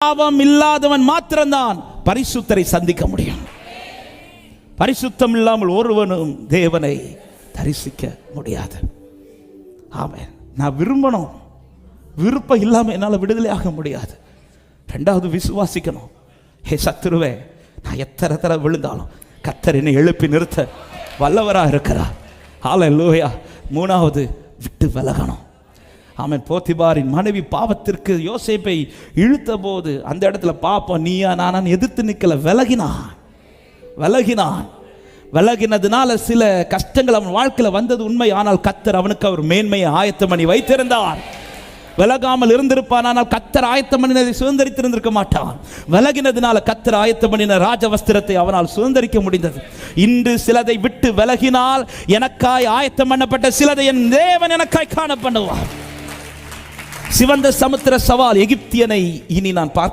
பாவம் இல்லாதவன் மாத்திரம்தான் பரிசுத்தரை சந்திக்க முடியும். பரிசுத்தம் இல்லாமல் ஒருவனும் தேவனை தரிசிக்க முடியாது. ஆமென். நான் விரும்பணும், விருப்பம் இல்லாமல் என்னால் விடுதலை ஆக முடியாது. ரெண்டாவது விசுவாசிக்கணும். ஹே சத்துருவே, நான் எத்தனை தடவை விழுந்தாலும் கர்த்தர் என்னை எழுப்பி நிறுத்த வல்லவராக இருக்கிறார். ஹல்லேலூயா. மூணாவது விட்டு விலகணும். ஆமென். போத்திபாரின் மனைவி பாவத்திற்கு யோசேப்பை இழுத்த போது அந்த இடத்துல பாப்போம் நீயா நான் எதிர்த்து நிற்கல, விலகினதுனால சில கஷ்டங்கள் அவன் வாழ்க்கையில் வந்தது உண்மை. ஆனால் கர்த்தர் அவனுக்கு அவர் மேன்மையை ஆயத்தம் பண்ணி வைத்திருந்தார். விலகாமல் இருந்திருப்பான், ஆனால் கர்த்தர் ஆயத்தம் பண்ணினதை சுதந்திரித்திருந்திருக்க மாட்டான். விலகினதுனால கர்த்தர் ஆயத்தம் பண்ணின ராஜ வஸ்திரத்தை அவனால் சுதந்திரிக்க முடிந்தது. இன்று சிலதை விட்டு விலகினால் எனக்காய் ஆயத்தம் பண்ணப்பட்ட சிலதை என் தேவன் எனக்காய் காண பண்ணுவார். சிவந்த சமுத்திர சவால் எகிப்தியனை இனி நான் பார்க்க